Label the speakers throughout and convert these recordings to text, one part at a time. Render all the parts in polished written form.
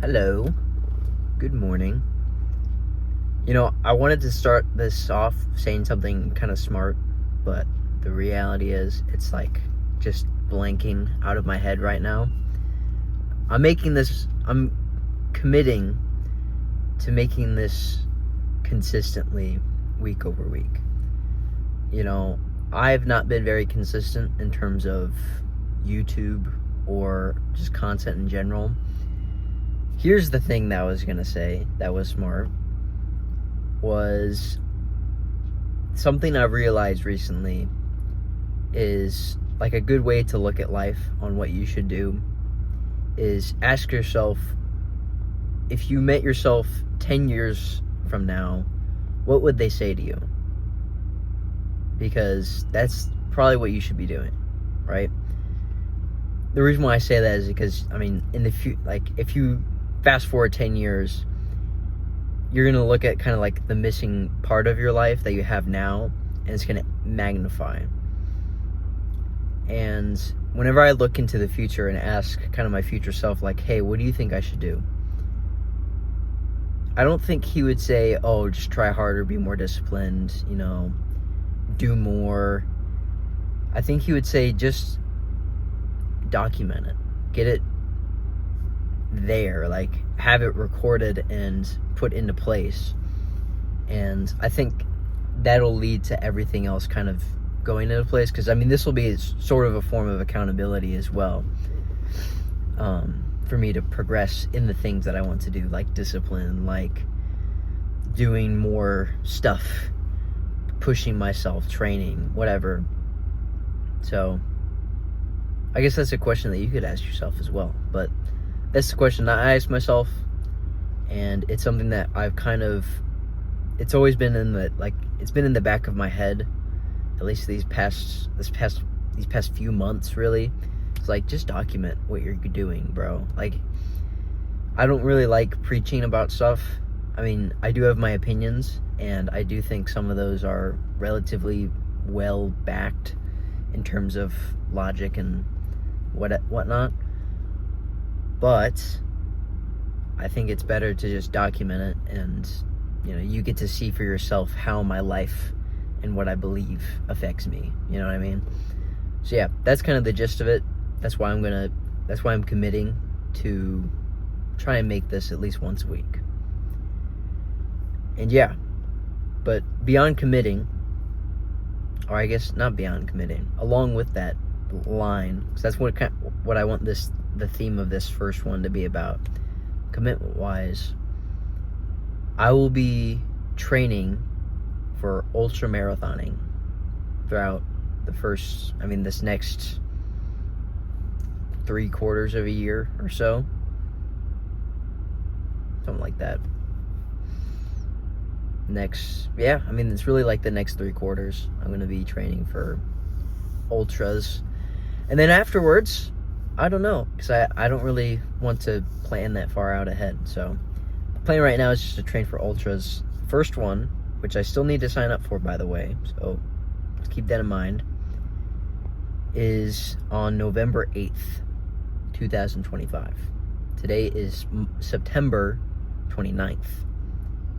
Speaker 1: Hello. Good morning. I wanted to start this off saying something kind of smart, but the reality is it's like just blanking out of my head right now. I'm committing to making this consistently week over week. I've not been very consistent in terms of YouTube or just content in general. Here's the thing that I was going to say that was smart, was something I've realized recently is like a good way to look at life on what you should do is ask yourself, if you met yourself 10 years from now, what would they say to you? Because that's probably what you should be doing, right? The reason why I say that is because, in the future, if you fast forward 10 years, you're going to look at kind of like the missing part of your life that you have now, and it's going to magnify. And whenever I look into the future and ask kind of my future self, like, hey, what do you think I should do? I don't think he would say, oh, just try harder, be more disciplined, do more. I think he would say, just document it. Get it there, like have it recorded and put into place. And I think that'll lead to everything else kind of going into place, because this will be sort of a form of accountability as well, for me to progress in the things that I want to do, like discipline, like doing more stuff, pushing myself, training, whatever. So I guess that's a question that you could ask yourself as well. But that's the question that I ask myself, and it's something that it's always been it's been in the back of my head, at least these past few months, really. It's like, just document what you're doing, bro. Like, I don't really like preaching about stuff. I do have my opinions, and I do think some of those are relatively well backed in terms of logic and whatnot. But I think it's better to just document it, and you get to see for yourself how my life and what I believe affects me. You know what I mean? So yeah, that's kind of the gist of it. That's why I'm committing to try and make this at least once a week. And yeah, but beyond committing, or I guess not beyond committing, along with that line, because that's what I want the theme of this first one to be about, commitment wise. I will be training for ultra marathoning throughout this next 3/4 of a year or so, something like that. It's really like the next 3/4 I'm going to be training for ultras. And then afterwards, I don't know, because I don't really want to plan that far out ahead. So the plan right now is just to train for ultras. First one, which I still need to sign up for, by the way, so let's keep that in mind, is on November 8th, 2025. Today is September 29th.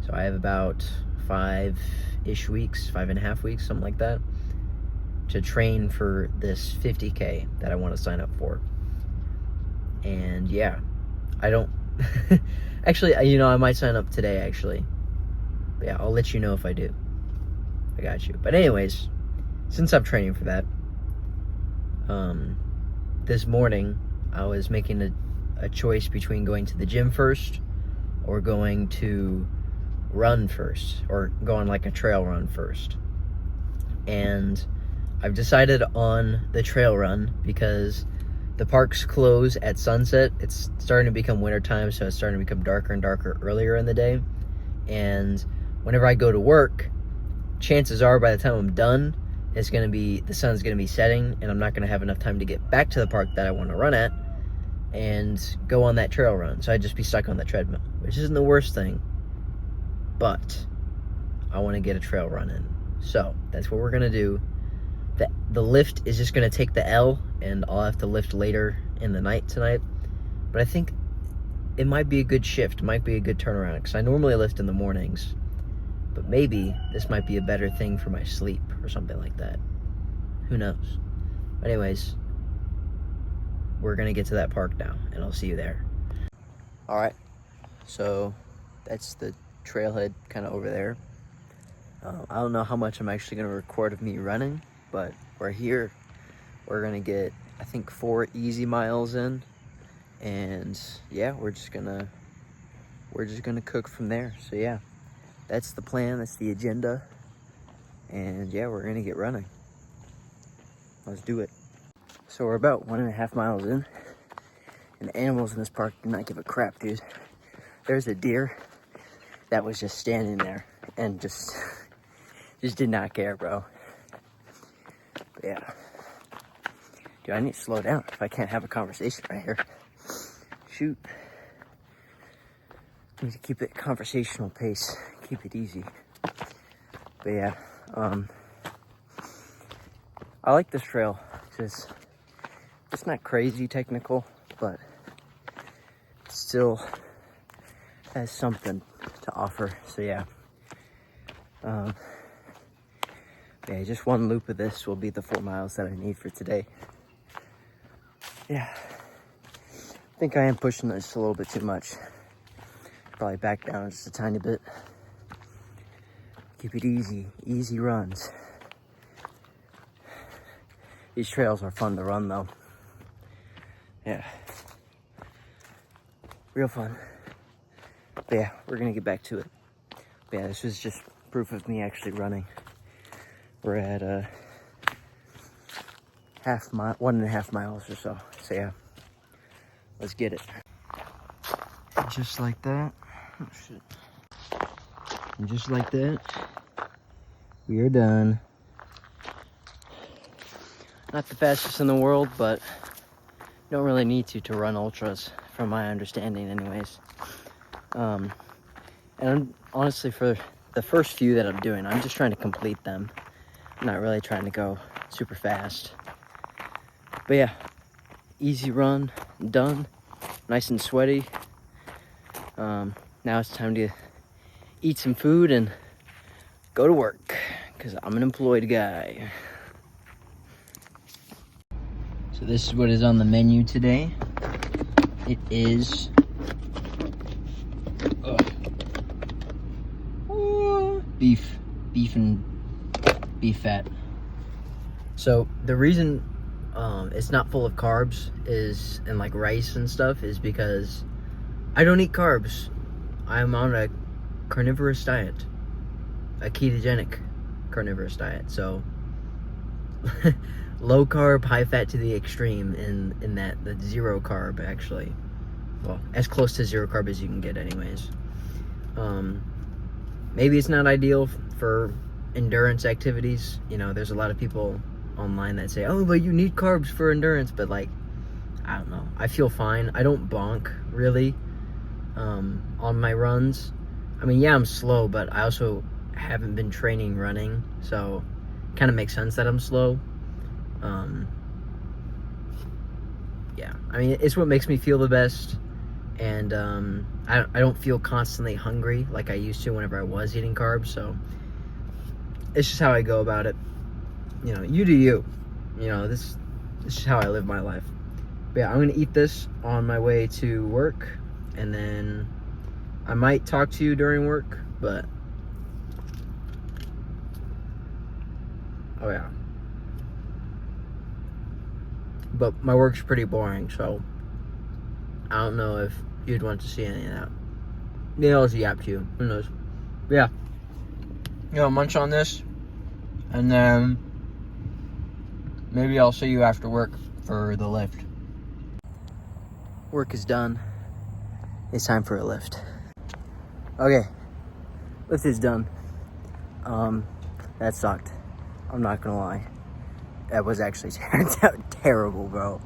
Speaker 1: So I have about 5-ish weeks, 5.5 weeks, something like that, to train for this 50K that I want to sign up for. And yeah, I don't actually, I might sign up today, actually. But yeah, I'll let you know if I do. I got you. But anyways, since I'm training for that, this morning I was making a choice between going to the gym first or going to run first, or go on like a trail run first. And I've decided on the trail run because the parks close at sunset. It's starting to become wintertime, so it's starting to become darker and darker earlier in the day. And whenever I go to work, chances are by the time I'm done, the sun's gonna be setting, and I'm not gonna have enough time to get back to the park that I want to run at and go on that trail run. So I'd just be stuck on the treadmill, which isn't the worst thing, but I want to get a trail run in. So that's what we're gonna do. The lift is just going to take the L, and I'll have to lift later in the night tonight. But I think it might be a good shift, might be a good turnaround, because I normally lift in the mornings, but maybe this might be a better thing for my sleep or something like that. Who knows? Anyways, we're gonna get to that park now, and I'll see you there. All right, so that's the trailhead kind of over there. I don't know how much I'm actually gonna record of me running, but we're here. We're gonna get, I think, 4 easy miles in, and yeah, we're just gonna cook from there. So yeah, that's the plan, that's the agenda, and yeah, we're gonna get running. Let's do it. So we're about 1.5 miles in, and the animals in this park do not give a crap, dude. There's a deer that was just standing there and just did not care, bro. But yeah. Dude, I need to slow down if I can't have a conversation right here. Shoot. Need to keep it conversational pace. Keep it easy. But yeah, I like this trail. It's not crazy technical, but it still has something to offer. So yeah. Yeah, just one loop of this will be the 4 miles that I need for today. Yeah, I think I am pushing this a little bit too much. Probably back down just a tiny bit. Keep it easy, easy runs. These trails are fun to run though. Yeah, real fun. But yeah, we're gonna get back to it. But yeah, this was just proof of me actually running. We're at 1.5 miles or so. So yeah, let's get it. Just like that. Oh shit. And just like that, we are done. Not the fastest in the world, but don't really need to run ultras, from my understanding anyways. And I'm, honestly, for the first few that I'm doing, I'm just trying to complete them. I'm not really trying to go super fast. But yeah, easy run, done, nice and sweaty. Now it's time to eat some food and go to work, because I'm an employed guy. So this is what is on the menu today. It is beef fat. So the reason it's not full of carbs and like rice and stuff is because I don't eat carbs. I'm on a carnivorous diet, a ketogenic carnivorous diet. So low carb, high fat to the extreme in that zero carb, actually. Well, as close to zero carb as you can get anyways. Maybe it's not ideal for endurance activities. You know, there's a lot of people online that say, oh, but you need carbs for endurance. But like, I don't know. I feel fine. I don't bonk really on my runs. I mean, yeah, I'm slow, but I also haven't been training running. So it kind of makes sense that I'm slow. Yeah, I mean, it's what makes me feel the best. And I don't feel constantly hungry like I used to whenever I was eating carbs. So it's just how I go about it. You know, you do you. You know, this is how I live my life. But yeah, I'm gonna eat this on my way to work, and then I might talk to you during work, but oh yeah. But my work's pretty boring, so I don't know if you'd want to see any of that. Maybe I'll yap to you. Who knows? But yeah. You know, munch on this, and then maybe I'll see you after work for the lift. Work is done. It's time for a lift. Okay. Lift is done. That sucked. I'm not gonna lie. That was actually terrible, bro.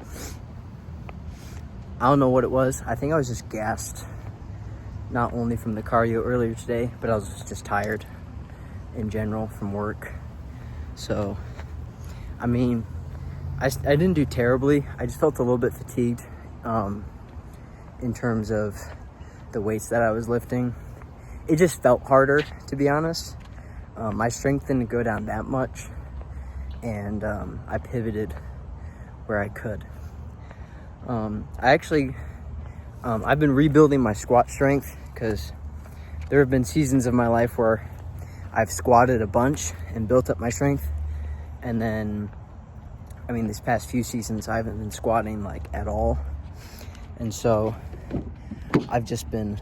Speaker 1: I don't know what it was. I think I was just gassed. Not only from the cardio earlier today, but I was just tired in general from work. So, I mean, I didn't do terribly. I just felt a little bit fatigued in terms of the weights that I was lifting, it just felt harder, to be honest. My strength didn't go down that much, and I pivoted where I could. I've been rebuilding my squat strength, because there have been seasons of my life where I've squatted a bunch and built up my strength, and then, I mean, these past few seasons I haven't been squatting like at all, and so I've just been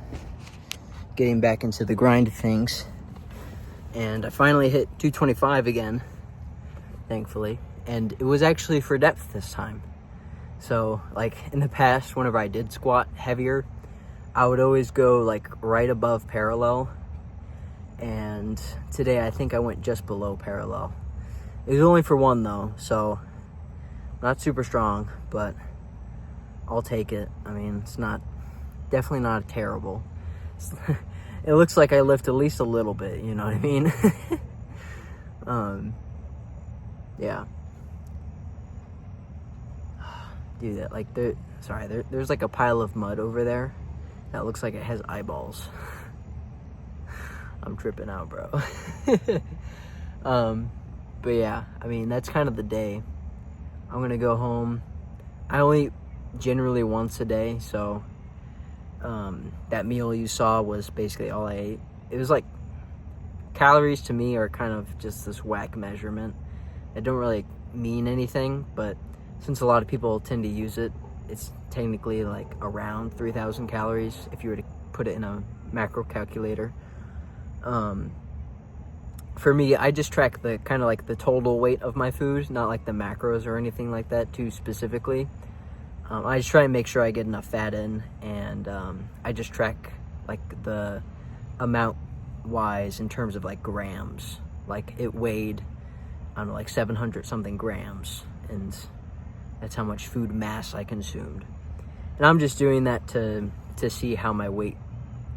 Speaker 1: getting back into the grind of things, and I finally hit 225 again, thankfully, and it was actually for depth this time. So like in the past, whenever I did squat heavier, I would always go like right above parallel, and today I think I went just below parallel. It was only for one though, so not super strong, but I'll take it. I mean, it's definitely not terrible. It looks like I lift at least a little bit, you know what I mean? Yeah. Dude, that like there's like a pile of mud over there that looks like it has eyeballs. I'm tripping out, bro. But yeah, I mean, that's kind of the day. I'm gonna go home. I only eat generally once a day, so that meal you saw was basically all I ate. It was like, calories to me are kind of just this whack measurement. It don't really mean anything, but since a lot of people tend to use it, it's technically like around 3,000 calories if you were to put it in a macro calculator. For me, I just track the kind of like the total weight of my food, not like the macros or anything like that too specifically. I just try and make sure I get enough fat in, and I just track like the amount wise in terms of like grams. Like it weighed, I don't know, like 700 something grams, and that's how much food mass I consumed. And I'm just doing that to see how my weight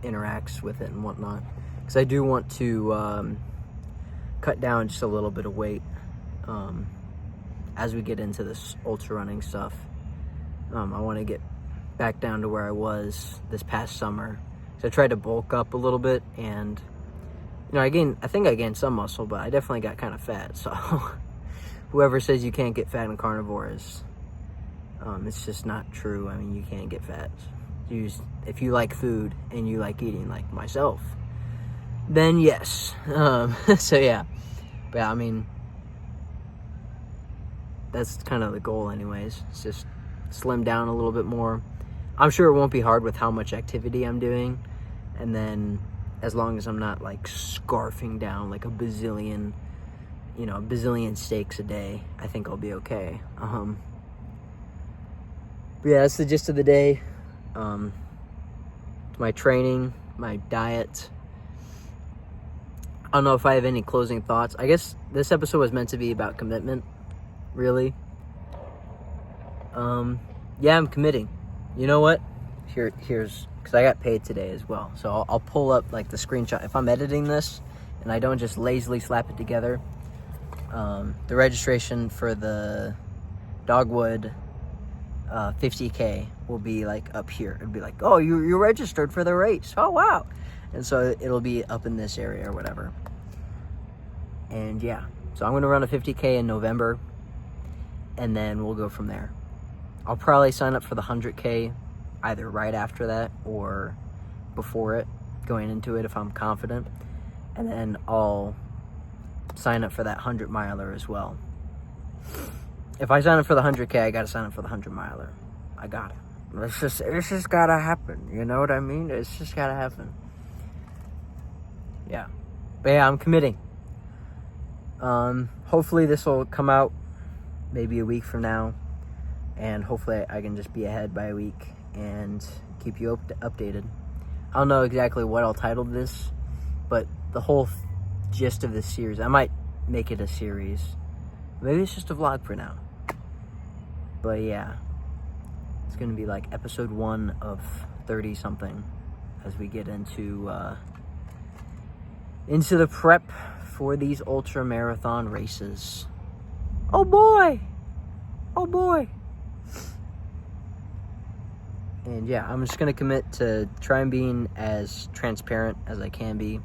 Speaker 1: interacts with it and whatnot, because I do want to cut down just a little bit of weight as we get into this ultra running stuff. I want to get back down to where I was this past summer. So I tried to bulk up a little bit, and you know, I think I gained some muscle, but I definitely got kind of fat. So whoever says you can't get fat in carnivores, it's just not true. I mean, you can't get fat. If you like food and you like eating like myself, then yes. So yeah, but I mean, that's kind of the goal anyways. It's just slim down a little bit more. I'm sure it won't be hard with how much activity I'm doing, and then as long as I'm not like scarfing down like a bazillion steaks a day, I think I'll be okay. But yeah, that's the gist of the day. My training, my diet. I don't know if I have any closing thoughts. I guess this episode was meant to be about commitment, really. Yeah, I'm committing. You know what? Here's, because I got paid today as well. So I'll pull up like the screenshot. If I'm editing this and I don't just lazily slap it together, the registration for the Dogwood 50K will be like up here. It'll be like, oh, you registered for the race. Oh, wow. And so it'll be up in this area or whatever. And yeah, so I'm going to run a 50K in November, and then we'll go from there. I'll probably sign up for the 100K either right after that or before it, going into it if I'm confident. And then I'll sign up for that 100 miler as well. If I sign up for the 100K, I got to sign up for the 100 miler. I got it. It's just got to happen. You know what I mean? It's just got to happen. Yeah. But yeah, I'm committing. Hopefully this will come out maybe a week from now, and hopefully I can just be ahead by a week and keep you updated. I don't know exactly what I'll title this, but the whole gist of this series, I might make it a series. Maybe it's just a vlog for now. But yeah, it's gonna be like episode 1 of 30 something as we get into the prep for these ultra marathon races. Oh boy! Oh boy! And yeah, I'm just gonna commit to try and being as transparent as I can be,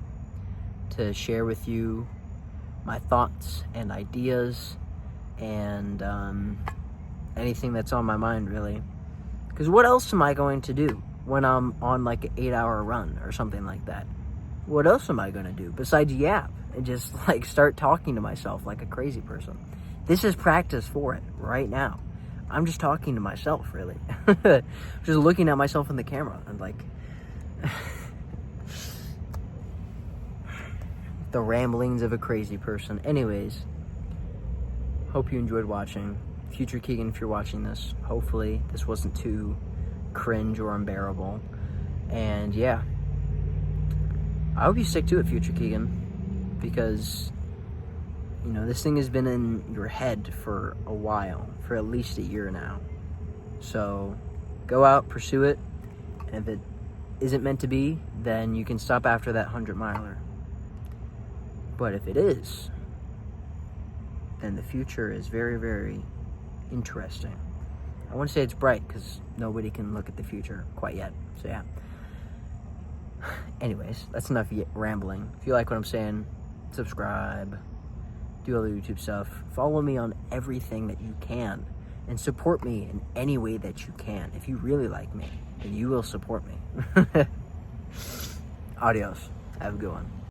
Speaker 1: to share with you my thoughts and ideas and anything that's on my mind, really. Because what else am I going to do when I'm on like an 8-hour run or something like that? What else am I going to do besides yap and just like start talking to myself like a crazy person? This is practice for it right now. I'm just talking to myself, really. Just looking at myself in the camera and like the ramblings of a crazy person. Anyways, hope you enjoyed watching. Future Keegan, if you're watching this, hopefully this wasn't too cringe or unbearable. And yeah, I hope you stick to it, Future Keegan, because you know, this thing has been in your head for a while, for at least a year now. So go out, pursue it, and if it isn't meant to be, then you can stop after that 100-miler. But if it is, then the future is very, very interesting. I wouldn't say it's bright because nobody can look at the future quite yet. So yeah. Anyways, that's enough rambling. If you like what I'm saying, subscribe. Do all the YouTube stuff. Follow me on everything that you can and support me in any way that you can. If you really like me, then you will support me. Adios. Have a good one.